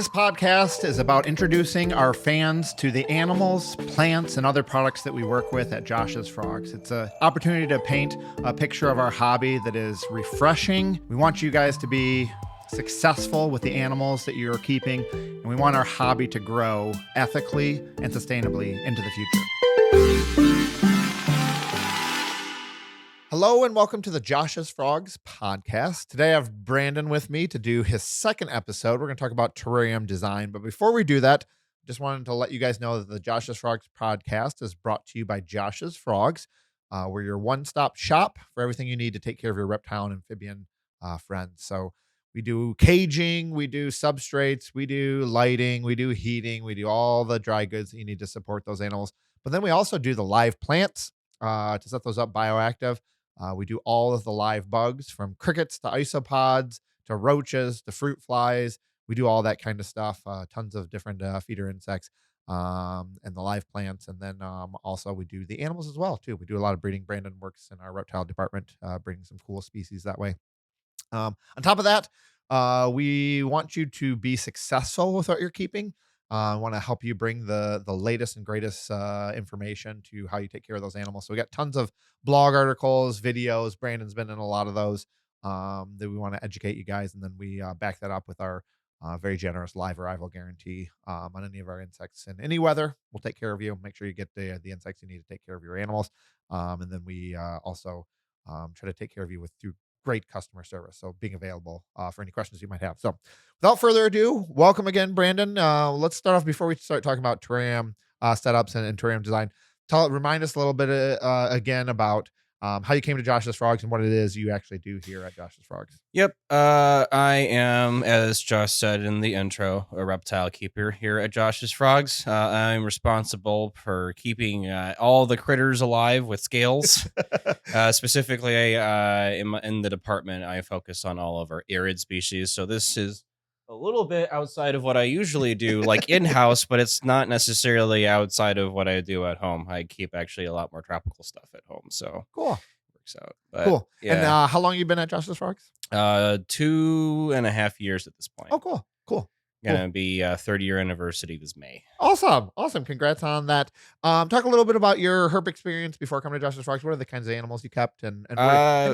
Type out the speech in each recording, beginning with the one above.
This podcast is about introducing our fans to the animals, plants, and other products that we work with at Josh's Frogs. It's an opportunity to paint a picture of our hobby that is refreshing. We want you guys to be successful with the animals that you're keeping, and we want our hobby to grow ethically and sustainably into the future. Hello and welcome to the Josh's Frogs podcast. Today I have Brandon with me to do his second episode. We're going to talk about terrarium design. But before we do that, just wanted to let you guys know that the Josh's Frogs podcast is brought to you by Josh's Frogs. We're your one-stop shop for everything you need to take care of your reptile and amphibian friends. So we do caging, we do substrates, we do lighting, we do heating, we do all the dry goods that you need to support those animals. But then we also do the live plants to set those up bioactive. We do all of the live bugs, from crickets to isopods to roaches to fruit flies. We do all that kind of stuff, tons of different feeder insects and the live plants. And then also we do the animals as well, too. We do a lot of breeding. Brandon works in our reptile department, bringing some cool species that way. On top of that, we want you to be successful with what you're keeping. I want to help you bring the latest and greatest information to how you take care of those animals. So we got tons of blog articles, videos. Brandon's been in a lot of those that we want to educate you guys. And then we back that up with our very generous live arrival guarantee on any of our insects in any weather. We'll take care of you. Make sure you get the insects you need to take care of your animals. And then we also try to take care of you through great customer service. So being available for any questions you might have. So without further ado, welcome again, Brandon. Let's start off before we start talking about terrarium setups and terrarium design. Remind us a little bit again about how you came to Josh's Frogs and what it is you actually do here at Josh's Frogs. Yep. I am, as Josh said in the intro, a reptile keeper here at Josh's Frogs. I'm responsible for keeping all the critters alive with scales. Specifically, in the department, I focus on all of our arid species. So this is a little bit outside of what I usually do, like in-house, but it's not necessarily outside of what I do at home. I keep actually a lot more tropical stuff at home. So cool. Works out. But, cool. Yeah. And how long you been at Josh's Frogs? 2.5 years at this point. Oh, cool. Gonna be 30-year anniversary this May. Awesome. Congrats on that. Talk a little bit about your herp experience before coming to Josh's Frogs. What are the kinds of animals you kept, and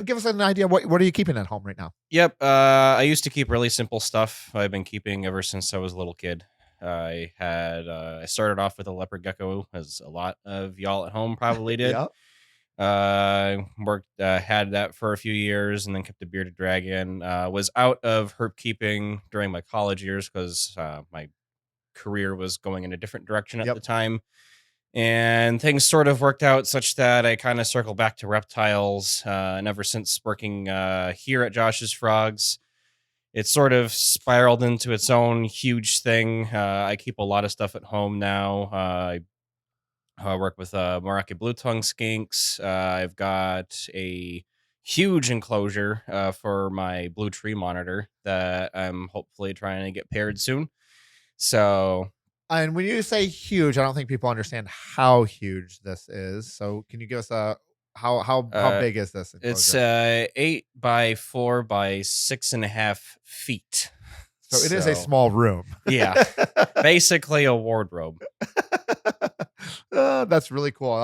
give us an idea. What are you keeping at home right now? Yep. I used to keep really simple stuff. I've been keeping ever since I was a little kid. I started off with a leopard gecko, as a lot of y'all at home probably did. Yep. Had that for a few years, and then kept a bearded dragon. Was out of herp keeping during my college years because my career was going in a different direction at the time, and things sort of worked out such that I kind of circled back to reptiles. And ever since working here at Josh's Frogs, it sort of spiraled into its own huge thing. I keep a lot of stuff at home now. I work with Meraki blue tongue skinks. I've got a huge enclosure for my blue tree monitor that I'm hopefully trying to get paired soon. So, and when you say huge, I don't think people understand how huge this is. So can you give us how big is this enclosure? It's 8 by 4 by 6.5 feet. So it is a small room. Yeah, basically a wardrobe. That's really cool.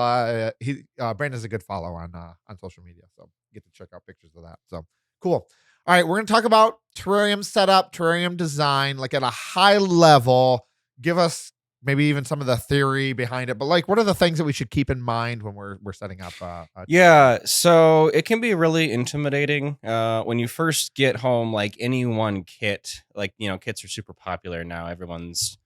Brandon's a good follow on social media, so get to check out pictures of that. So cool. All right, we're going to talk about terrarium setup, terrarium design, like at a high level. Give us maybe even some of the theory behind it, but like, what are the things that we should keep in mind when we're setting up? Yeah, so it can be really intimidating when you first get home. Like any one kit, kits are super popular now. Everyone's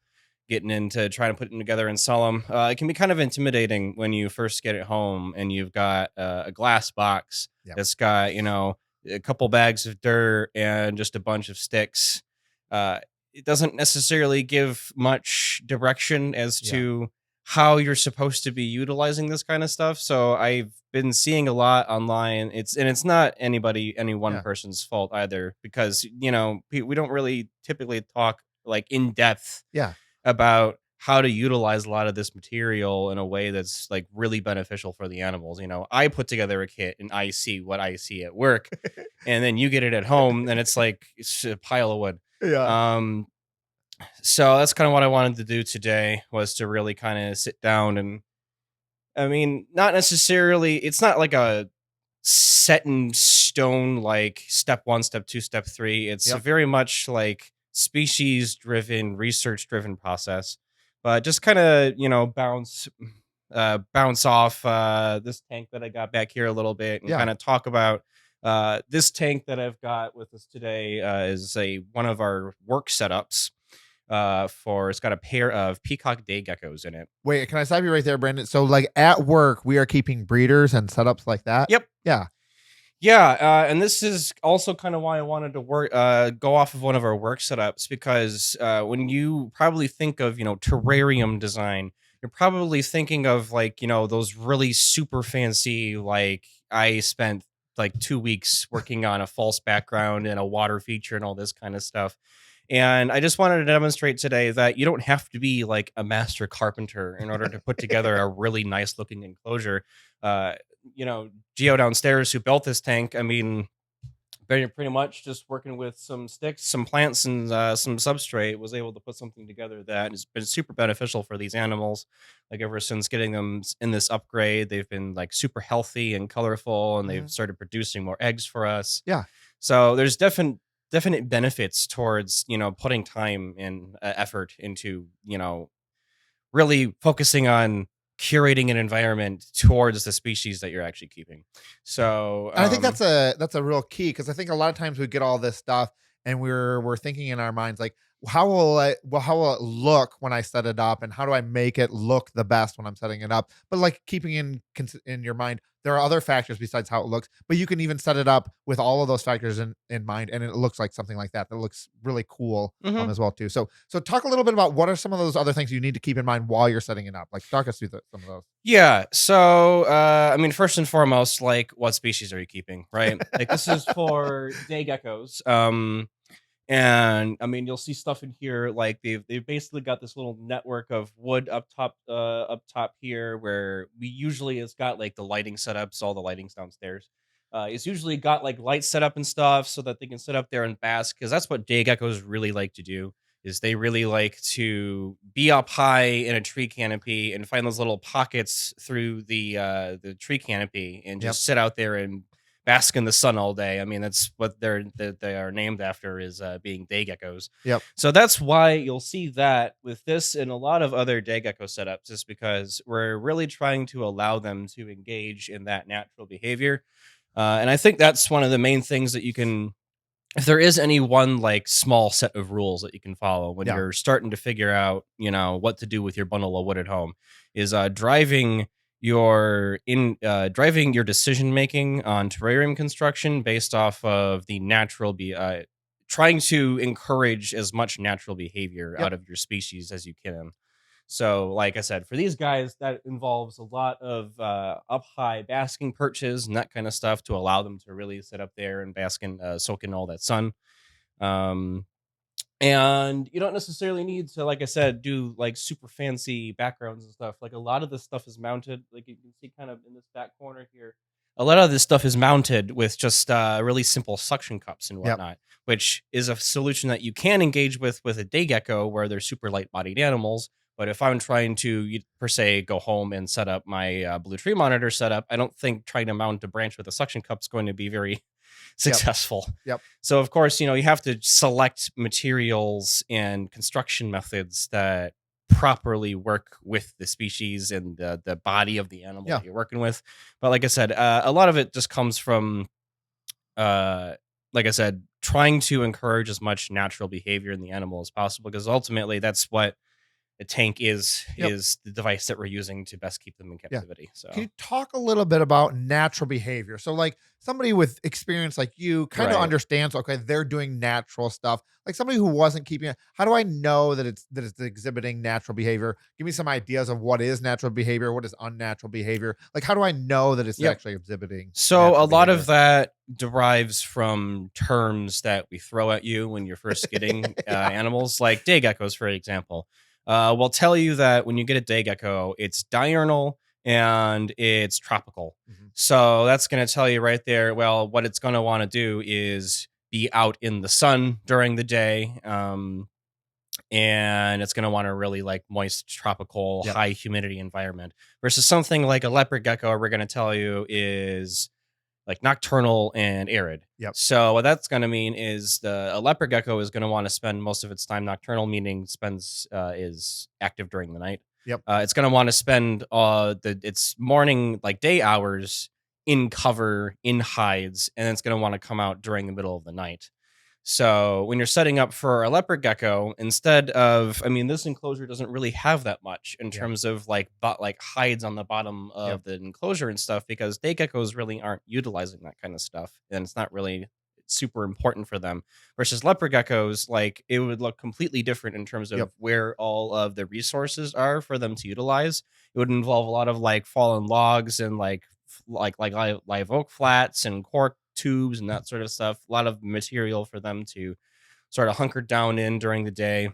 getting into trying to put them together and sell them. It can be kind of intimidating when you first get it home and you've got a glass box that's got, a couple bags of dirt and just a bunch of sticks. It doesn't necessarily give much direction as to how you're supposed to be utilizing this kind of stuff. So I've been seeing a lot online. It's not any one person's fault either, because, we don't really typically talk like in depth about how to utilize a lot of this material in a way that's like really beneficial for the animals. I put together a kit and I see what I see at work, and then you get it at home and it's like it's a pile of wood. So that's kind of what I wanted to do today, was to really kind of sit down and, I mean, not necessarily, it's not like a set in stone, like step one, step two, step three. It's Yep. very much like species driven, research driven process. But just kind of, bounce off this tank that I got back here a little bit, and Yeah. kind of talk about this tank that I've got with us today. Is a one of our work setups. For It's got a pair of peacock day geckos in it. Wait, can I stop you right there, Brandon? So, like at work, we are keeping breeders and setups like that. Yep. Yeah. Yeah, and this is also kind of why I wanted to go off of one of our work setups, because when you probably think of terrarium design, you're probably thinking of, like, those really super fancy, like, I spent like 2 weeks working on a false background and a water feature and all this kind of stuff. And I just wanted to demonstrate today that you don't have to be like a master carpenter in order to put together a really nice looking enclosure. Uh, Geo downstairs, who built this tank, I mean, pretty much just working with some sticks, some plants, and some substrate, was able to put something together that has been super beneficial for these animals. Like, ever since getting them in this upgrade, they've been like super healthy and colorful, and they've Mhm. started producing more eggs for us. Yeah. So there's definite benefits towards putting time and effort into really focusing on curating an environment towards the species that you're actually keeping. So And I think that's a real key, because I think a lot of times we get all this stuff and we're thinking in our minds like, how will it look when I set it up, and how do I make it look the best when I'm setting it up? But like keeping in your mind, there are other factors besides how it looks, but you can even set it up with all of those factors in mind, and it looks like something like that looks really cool mhm. as well too. So talk a little bit about what are some of those other things you need to keep in mind while you're setting it up. Like talk us through some of those. Yeah. So, I mean, first and foremost, like, what species are you keeping, right? Like, this is for day geckos. And I mean, you'll see stuff in here, like, they've basically got this little network of wood up top here, where we usually, it's got like the lighting setups, all the lighting's downstairs. It's usually got like lights set up and stuff so that they can sit up there and bask, because that's what day geckos really like to do. Is they really like to be up high in a tree canopy and find those little pockets through the tree canopy, and Yep. just sit out there and bask in the sun all day. I mean, that's what they are named after, is being day geckos. Yep. So that's why you'll see that with this and a lot of other day gecko setups, is because we're really trying to allow them to engage in that natural behavior. And I think that's one of the main things that you can, if there is any one like small set of rules that you can follow when Yeah. you're starting to figure out, what to do with your bundle of wood at home, is driving your decision making on terrarium construction based off of the trying to encourage as much natural behavior Yep. out of your species as you can. So, like I said, for these guys, that involves a lot of up high basking perches and that kind of stuff, to allow them to really sit up there and bask and soak in all that sun. Um, and you don't necessarily need to, like I said, do like super fancy backgrounds and stuff. Like, a lot of this stuff is mounted, like you can see kind of in this back corner here. A lot of this stuff is mounted with just really simple suction cups and Yep. whatnot, which is a solution that you can engage with a day gecko, where they're super light bodied animals. But if I'm trying to, per se, go home and set up my blue tree monitor setup, I don't think trying to mount a branch with a suction cup is going to be very Yep. successful. Yep. So, of course, you have to select materials and construction methods that properly work with the species and the body of the animal Yeah. that you're working with. But like I said, a lot of it just comes from, uh, like I said, trying to encourage as much natural behavior in the animal as possible, because ultimately that's what a tank is Yep. is the device that we're using to best keep them in Yeah. captivity. Can So, you talk a little bit about natural behavior? So, like somebody with experience like you kind of right. understands, okay, they're doing natural stuff. Like somebody who wasn't keeping it, how do I know that it's exhibiting natural behavior? Give me some ideas of what is natural behavior, what is unnatural behavior. Like, how do I know that it's Yep. actually exhibiting So a natural lot of behavior? that derives from terms that we throw at you when you're first getting Yeah. animals, like day geckos, for example. We'll tell you that when you get a day gecko, it's diurnal and it's tropical. Mhm. So that's going to tell you right there, well, what it's going to want to do is be out in the sun during the day. and it's going to want a really like moist, tropical, Yep. high humidity environment. Versus something like a leopard gecko, we're going to tell you is like nocturnal and arid. Yep. So what that's going to mean is a leopard gecko is going to want to spend most of its time nocturnal, meaning spends is active during the night. Yep. It's going to want to spend its morning like day hours in cover, in hides, and it's going to want to come out during the middle of the night. So when you're setting up for a leopard gecko, instead of, I mean, this enclosure doesn't really have that much in Yep. terms of like hides on the bottom of Yep. the enclosure and stuff, because day geckos really aren't utilizing that kind of stuff, and it's not really super important for them. Versus leopard geckos, like it would look completely different in terms of Yep. where all of the resources are for them to utilize. It would involve a lot of like fallen logs and live oak flats and cork tubes and that sort of stuff. A lot of material for them to sort of hunker down in during the day.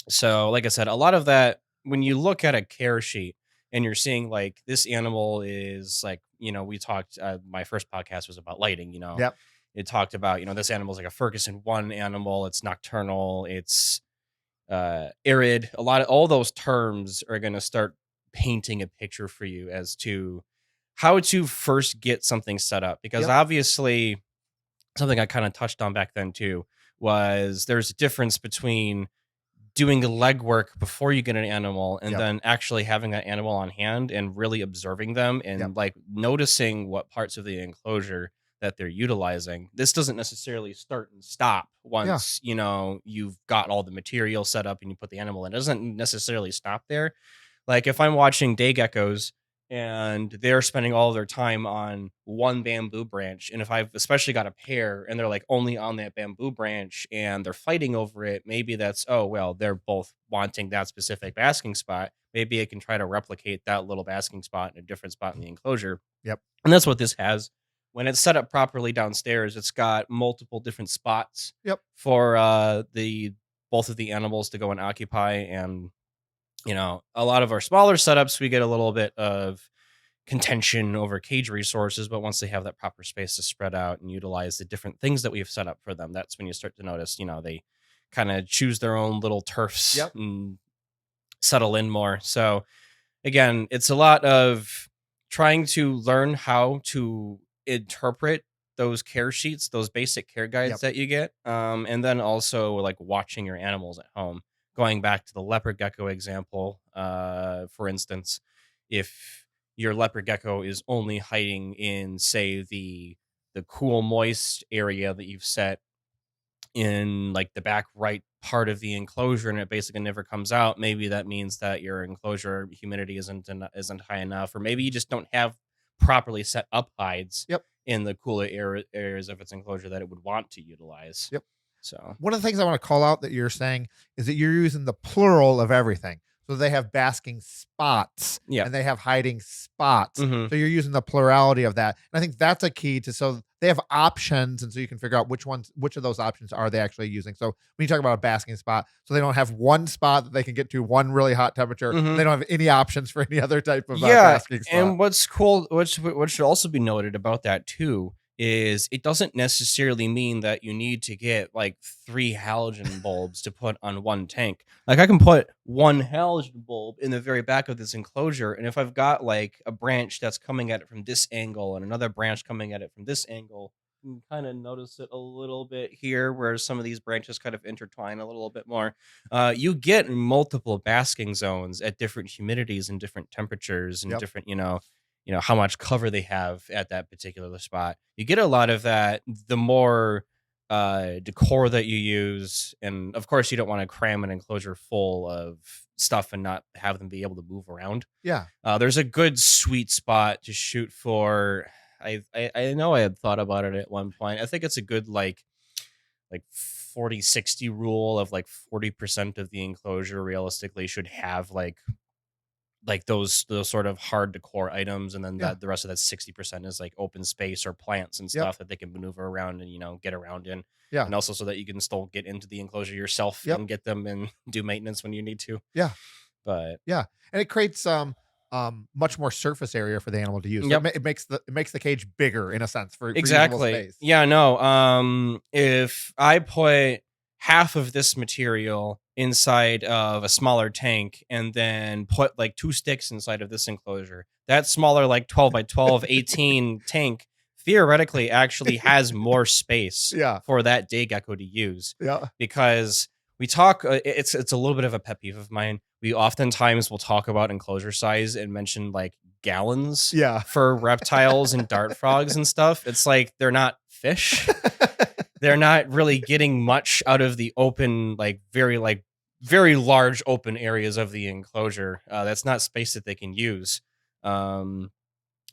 So, like I said, a lot of that, when you look at a care sheet and you're seeing like this animal is like, we talked, my first podcast was about lighting, Yep. it talked about, this animal is like a Ferguson 1 animal. It's nocturnal. It's arid. All those terms are going to start painting a picture for you as to how to first get something set up, because Yep. obviously something I kind of touched on back then too was there's a difference between doing the legwork before you get an animal and Yep. then actually having that animal on hand and really observing them and Yep. like noticing what parts of the enclosure that they're utilizing. This doesn't necessarily start and stop once, you've got all the material set up and you put the animal in. It doesn't necessarily stop there. Like if I'm watching day geckos and they're spending all their time on one bamboo branch, and if I've especially got a pair and they're like only on that bamboo branch and they're fighting over it, maybe that's, oh well, they're both wanting that specific basking spot. Maybe I can try to replicate that little basking spot in a different spot in the enclosure. Yep. And that's what this has. When it's set up properly downstairs, it's got multiple different spots Yep. for the both of the animals to go and occupy. And a lot of our smaller setups, we get a little bit of contention over cage resources, but once they have that proper space to spread out and utilize the different things that we've set up for them, that's when you start to notice, they kind of choose their own little turfs Yep. and settle in more. So again, it's a lot of trying to learn how to interpret those care sheets, those basic care guides Yep. that you get, and then also like watching your animals at home. Going back to the leopard gecko example, for instance, if your leopard gecko is only hiding in, say, the cool, moist area that you've set in like the back right part of the enclosure and it basically never comes out, maybe that means that your enclosure humidity isn't high enough, or maybe you just don't have properly set up hides Yep. in the cooler areas of its enclosure that it would want to utilize. Yep. So One of the things I want to call out that you're saying is that you're using the plural of everything. So they have basking spots yeah. and they have hiding spots. Mhm. So you're using the plurality of that. And I think that's a key to, so they have options. And so you can figure out which of those options are they actually using. So when you talk about a basking spot, so they don't have one spot that they can get to one really hot temperature. Mhm. They don't have any options for any other type of Yeah, basking spot. and what's cool, what should also be noted about that too, is it doesn't necessarily mean that you need to get like 3 halogen bulbs to put on one tank. Like I can put one halogen bulb in the very back of this enclosure, and if I've got like a branch that's coming at it from this angle and another branch coming at it from this angle, you can kind of notice it a little bit here where some of these branches kind of intertwine a little bit more. You get multiple basking zones at different humidities and different temperatures and Yep. different, how much cover they have at that particular spot. You get a lot of that. The more decor that you use, and of course, you don't want to cram an enclosure full of stuff and not have them be able to move around. Yeah. There's a good sweet spot to shoot for. I know I had thought about it at one point. I think it's a good like 40-60 rule of like 40% of the enclosure realistically should have like those sort of hard decor items, and then Yeah. that the rest of that 60% is like open space or plants and Yep. stuff that they can maneuver around and get around in. Yeah. And also so that you can still get into the enclosure yourself Yep. and get them and do maintenance when you need to. Yeah. But Yeah, and it creates much more surface area for the animal to use. So Yep. it makes the cage bigger in a sense for usable exactly. space. Yeah, no. If I put half of this material inside of a smaller tank and then put like 2 sticks inside of this enclosure. That smaller, like 12 by 12, 18 tank theoretically actually has more space Yeah. for that day gecko to use, Yeah. because we talk, it's a little bit of a pet peeve of mine. We oftentimes will talk about enclosure size and mention like gallons Yeah. for reptiles and dart frogs and stuff. It's like they're not fish. They're not really getting much out of the open, like very large open areas of the enclosure. That's not space that they can use. Um,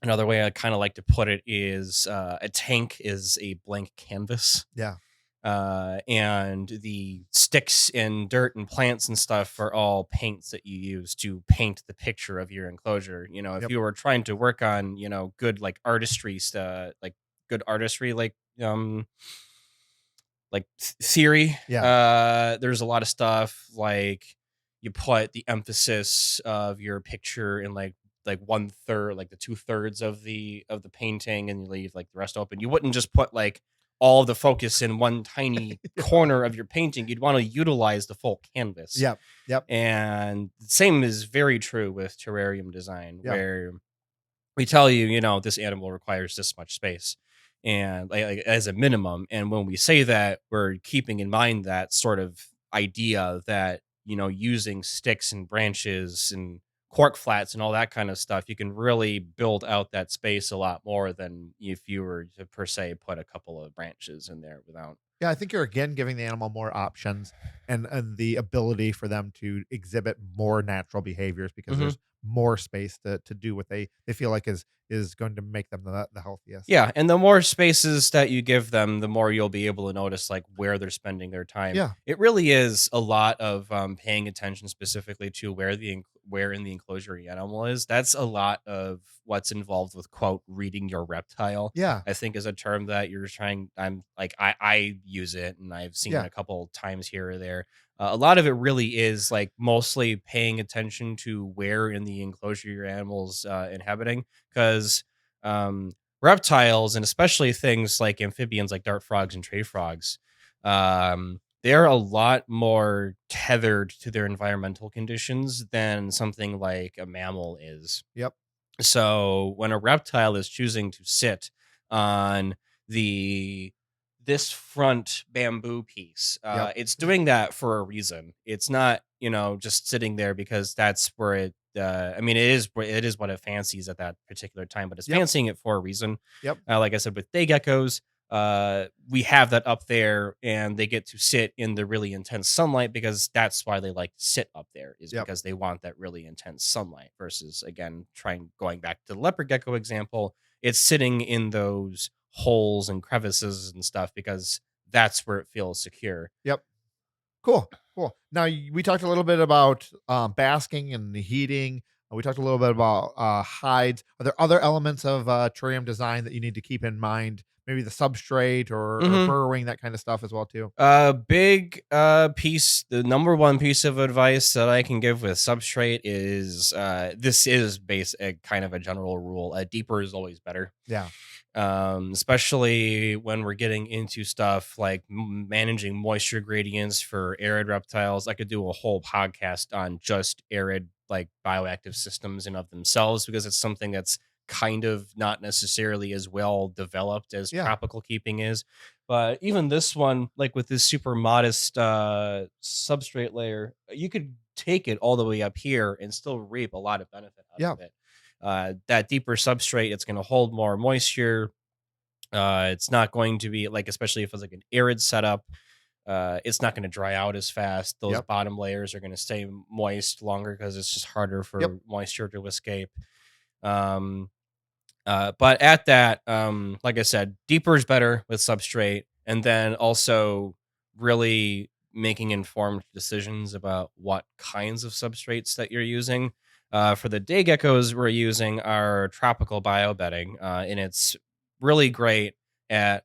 Another way I kind of like to put it is a tank is a blank canvas. Yeah. And the sticks and dirt and plants and stuff are all paints that you use to paint the picture of your enclosure. You know, if Yep. you were trying to work on, good like artistry, theory, Yeah. there's a lot of stuff like you put the emphasis of your picture in like 1/3, like the 2/3 of the painting, and you leave like the rest open. You wouldn't just put like all the focus in one tiny corner of your painting. You'd want to utilize the full canvas. Yep. Yep. And the same is very true with terrarium design, Yeah. where we tell you, this animal requires this much space, and like as a minimum. And when we say that, we're keeping in mind that sort of idea that, using sticks and branches and cork flats and all that kind of stuff, you can really build out that space a lot more than if you were to per se put a couple of branches in there without. Yeah, I think you're again giving the animal more options and the ability for them to exhibit more natural behaviors because Mhm. there's more space to do what they feel like is going to make them the healthiest. Yeah, and the more spaces that you give them, the more you'll be able to notice like where they're spending their time. Yeah. It really is a lot of paying attention specifically to where in the enclosure your animal is. That's a lot of what's involved with quote reading your reptile. Yeah. I think is a term that you're trying. I'm like I use it, and I've seen it Yeah. a couple times here or there. A lot of it really is like mostly paying attention to where in the enclosure your animal's inhabiting, because reptiles, and especially things like amphibians like dart frogs and trade frogs, they're a lot more tethered to their environmental conditions than something like a mammal is. Yep. So when a reptile is choosing to sit on the this front bamboo piece, Yep. it's doing that for a reason. It's not, just sitting there because that's where it. I mean, it is what it fancies at that particular time, but it's Yep. fancying it for a reason. Yep. Like I said, with day geckos, we have that up there, and they get to sit in the really intense sunlight because that's why they like to sit up there, is Yep. because they want that really intense sunlight. Versus, again, going back to the leopard gecko example, it's sitting in those holes and crevices and stuff because that's where it feels secure. Yep. Cool. Cool. Now we talked a little bit about basking and the heating. We talked a little bit about hides. Are there other elements of terrarium design that you need to keep in mind? Maybe the substrate or Mhm. burrowing, that kind of stuff as well too. Big piece, the number one piece of advice that I can give with substrate is this is basic, kind of a general rule. Deeper is always better. Yeah. Especially when we're getting into stuff like managing moisture gradients for arid reptiles. I could do a whole podcast on just arid, like bioactive systems in of themselves, because it's something that's kind of not necessarily as well developed as Yeah. tropical keeping is. But even this one, like with this super modest substrate layer, you could take it all the way up here and still reap a lot of benefit out Yeah. of it. That deeper substrate, it's going to hold more moisture. It's not going to be like, especially if it's like an arid setup, it's not going to dry out as fast. Those Yep. bottom layers are going to stay moist longer because it's just harder Yep. for moisture to escape. But at that, like I said, deeper is better with substrate, and then also really making informed decisions about what kinds of substrates that you're using. For the day geckos, we're using our tropical biobedding, and it's really great at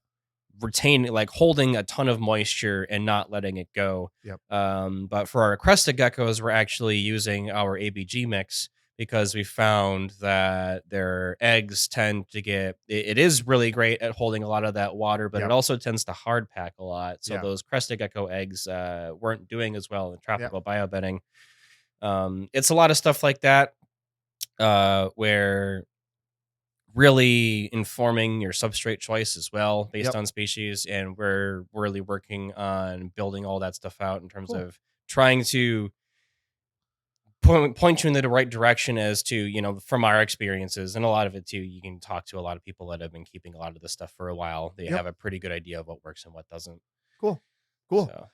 retaining, like holding a ton of moisture and not letting it go. Yep. But for our crested geckos, we're actually using our ABG mix, because we found that their eggs tend to get it is really great at holding a lot of that water, but it Yep. also tends to hard pack a lot. So Yeah. those crested gecko eggs weren't doing as well in Yep. tropical biobedding. It's a lot of stuff like that where really informing your substrate choice as well based Yep. on species, and we're really working on building all that stuff out in terms Cool. of trying to point you in the right direction as to, from our experiences, and a lot of it too, you can talk to a lot of people that have been keeping a lot of this stuff for a while. They Yep. have a pretty good idea of what works and what doesn't. Cool. Cool. So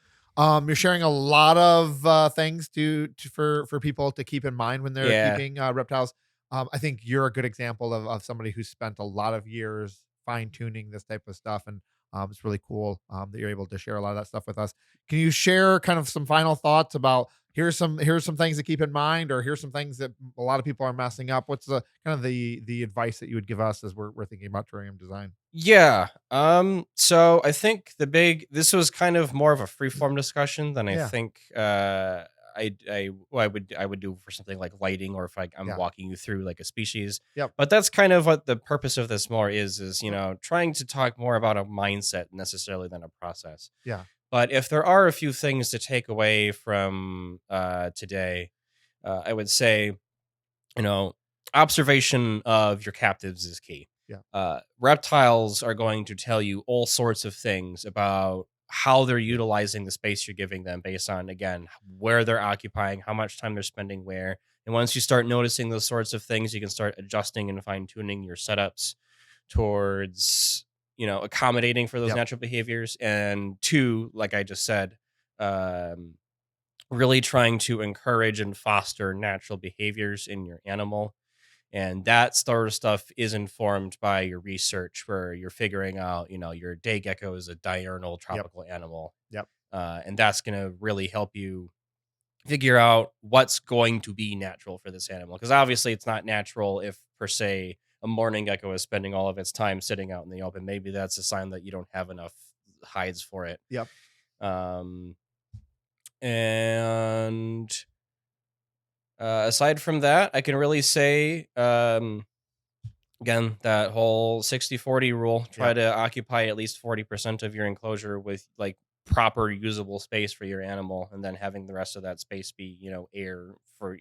You're sharing a lot of things for people to keep in mind when they're yeah. keeping reptiles. I think you're a good example of somebody who spent a lot of years fine tuning this type of stuff, and it's really cool that you're able to share a lot of that stuff with us. Can you share kind of some final thoughts about here's some things to keep in mind, or here's some things that a lot of people are messing up? What's the kind of the advice that you would give us as we're thinking about terrarium design? Yeah. So I think this was kind of more of a freeform discussion than I Yeah. think I would do for something like lighting, or if I'm Yeah. walking you through like a species. Yep. But that's kind of what the purpose of this more is, Yep. trying to talk more about a mindset necessarily than a process. Yeah. But if there are a few things to take away from today, I would say, you know, observation of your captives is key. Yeah. Reptiles are going to tell you all sorts of things about how they're utilizing the space you're giving them based on, again, where they're occupying, how much time they're spending where. And once you start noticing those sorts of things, you can start adjusting and fine tuning your setups towards, accommodating for those Yep. natural behaviors. And two, like I just said, um, really trying to encourage and foster natural behaviors in your animal. And that sort of stuff is informed by your research, where you're figuring out, your day gecko is a diurnal Yep. tropical animal. Yep. And that's going to really help you figure out what's going to be natural for this animal. Because obviously, it's not natural if, per se, a morning gecko is spending all of its time sitting out in the open. Maybe that's a sign that you don't have enough hides for it. Yep. Um, and aside from that, I can really say, again, that whole 60-40 rule, try Yep. to occupy at least 40% of your enclosure with like proper usable space for your animal, and then having the rest of that space be, airflow and for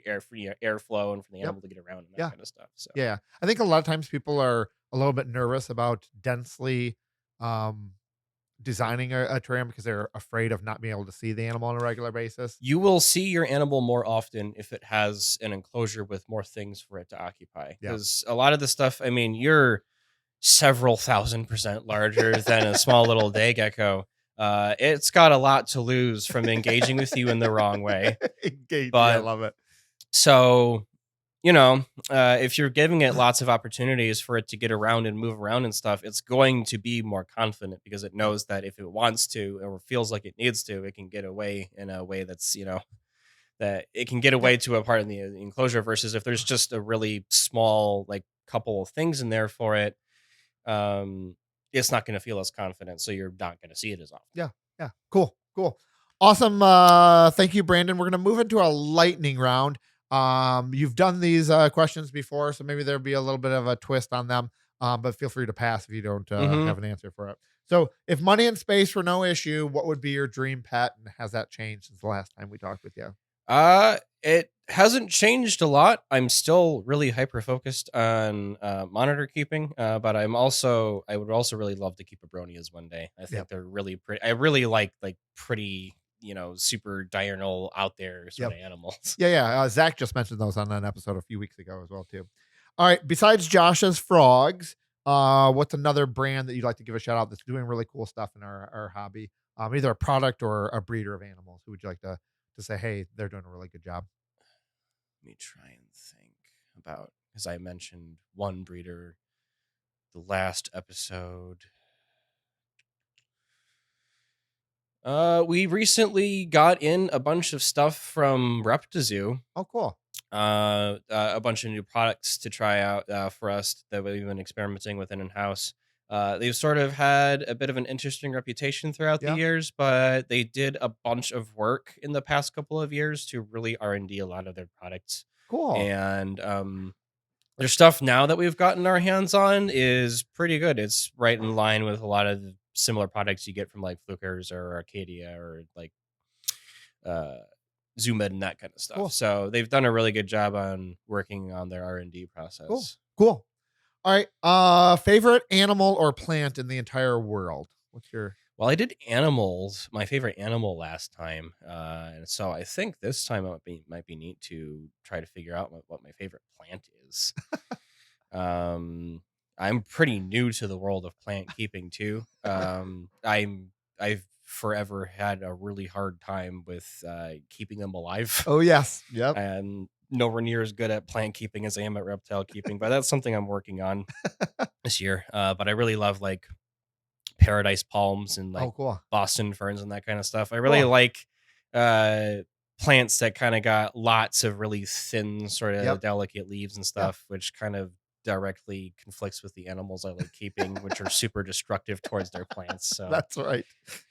the Yep. animal to get around and that Yeah. kind of stuff. So Yeah. I think a lot of times people are a little bit nervous about densely um, designing a terrarium because they're afraid of not being able to see the animal on a regular basis. you will see your animal more often if it has an enclosure with more things for it to occupy. Yeah. Because a lot of the stuff, I mean, you're several %,000 larger than a small little day gecko. It's got a lot to lose from engaging with you in the wrong way. Engaging. I But love it. so, if you're giving it lots of opportunities for it to get around and move around and stuff, it's going to be more confident because it knows that if it wants to or feels like it needs to, it can get away in a way that's, that it can get Yeah. away to a part in the enclosure, versus if there's just a really small, like, couple of things in there for it, it's not going to feel as confident. So you're not going to see it as often. Yeah. Yeah. Cool. Cool. Awesome. Thank you, Brandon. We're going to move into a lightning round. You've done these questions before, so maybe there'll be a little bit of a twist on them. But feel free to pass if you don't Mm-hmm. have an answer for it. So, if money and space were no issue, what would be your dream pet, and has that changed since the last time we talked with you? It hasn't changed a lot. I'm still really hyper focused on monitor keeping, but I would also really love to keep a bronias one day. I think Yep. they're really pretty. I really like pretty, super diurnal out there sort Yep. of animals. Yeah, yeah. Zach just mentioned those on an episode a few weeks ago as well too. All right. Besides Josh's Frogs, what's another brand that you'd like to give a shout out that's doing really cool stuff in our hobby? Either a product or a breeder of animals. Who would you like to say, hey, they're doing a really good job? Let me try and think about, because I mentioned one breeder the last episode. We recently got in a bunch of stuff from Reptizoo. Oh, cool. A bunch of new products to try out for us that we've been experimenting with in house. They've sort of had a bit of an interesting reputation throughout the Yeah. years, but they did a bunch of work in the past couple of years to really R&D a lot of their products. Cool. And their stuff now that we've gotten our hands on is pretty good. It's right in line with a lot of the similar products you get from like Flukers or Arcadia or like uh Zoomed and that kind of stuff. Cool. So they've done a really good job on working on their R&D Cool. process. Cool. All right. Favorite animal or plant in the entire world? What's your? Well, I did animals, my favorite animal last time, and so I think this time it might be neat to try to figure out what my favorite plant is. I'm pretty new to the world of plant keeping too. I've forever had a really hard time with keeping them alive, Oh yes. Yep. and nowhere near as good at plant keeping as I am at reptile keeping. But that's something I'm working on this year. But I really love like paradise palms and like Oh, cool. Boston ferns and that kind of stuff. I really Cool. like plants that kind of got lots of really thin, sort of Yep. delicate leaves and stuff, which kind of directly conflicts with the animals I like keeping, which are super destructive towards their plants. So That's right.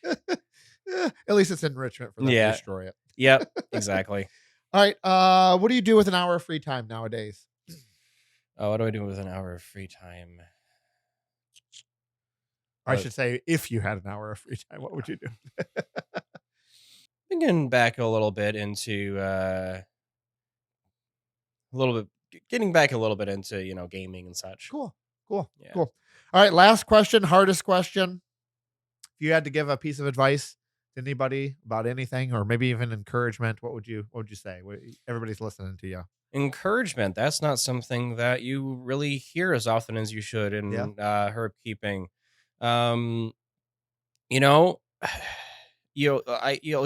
At least it's enrichment for them to yeah, destroy it. yep, exactly. All right. What do you do with an hour of free time nowadays? Oh, what do I do with an hour of free time? Or I should say, if you had an hour of free time, what would you do? Thinking back a little bit into getting back a little bit into gaming and such. Cool. Cool. Yeah. Cool. All right. Last question. Hardest question. If you had to give a piece of advice to anybody about anything, or maybe even encouragement, what would you say? Everybody's listening to you. Encouragement, that's not something that you really hear as often as you should in herb keeping. Um, you know, you'll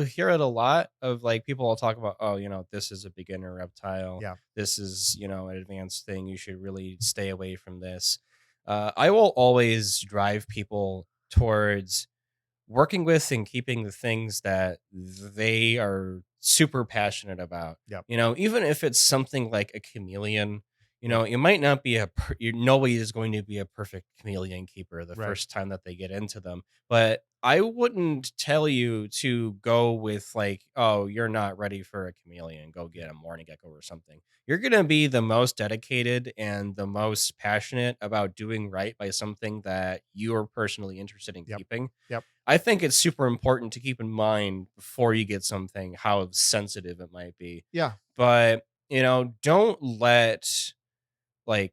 hear it a lot of like people will talk about, oh, this is a beginner reptile. Yeah. This is, an advanced thing. You should really stay away from this. I will always drive people towards working with and keeping the things that they are super passionate about. Yep. Even if it's something like a chameleon, it might not be nobody is going to be a perfect chameleon keeper the Right. first time that they get into them. But I wouldn't tell you to go with like, oh, you're not ready for a chameleon, go get a morning gecko or something. You're going to be the most dedicated and the most passionate about doing right by something that you're personally interested in Yep. keeping. Yep. I think it's super important to keep in mind before you get something how sensitive it might be. Yeah. But, don't let like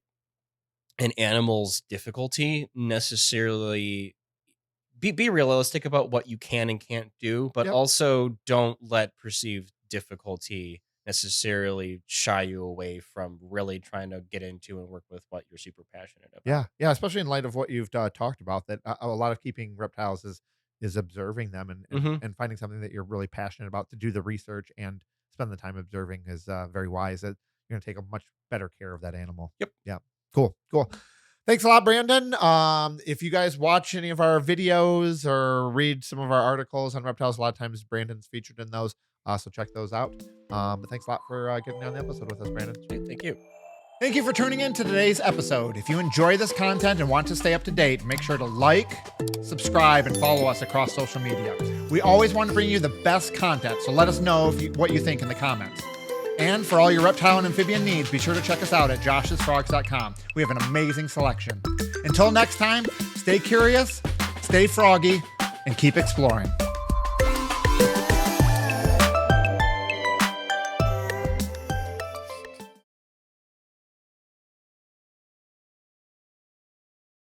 an animal's difficulty necessarily be realistic about what you can and can't do, but Yep. also don't let perceived difficulty necessarily shy you away from really trying to get into and work with what you're super passionate about. Yeah. Yeah. Especially in light of what you've talked about, that a lot of keeping reptiles is observing them and finding something that you're really passionate about to do the research and spend the time observing is very wise. That you're going to take a much better care of that animal. Yep. Yeah. Cool. Cool. Thanks a lot, Brandon. If you guys watch any of our videos or read some of our articles on reptiles, a lot of times Brandon's featured in those. So check those out. But thanks a lot for getting on the episode with us, Brandon. Hey, thank you. Thank you for tuning in to today's episode. If you enjoy this content and want to stay up to date, make sure to like, subscribe, and follow us across social media. We always want to bring you the best content, so let us know what you think in the comments. And for all your reptile and amphibian needs, be sure to check us out at joshsfrogs.com. We have an amazing selection. Until next time, stay curious, stay froggy, and keep exploring.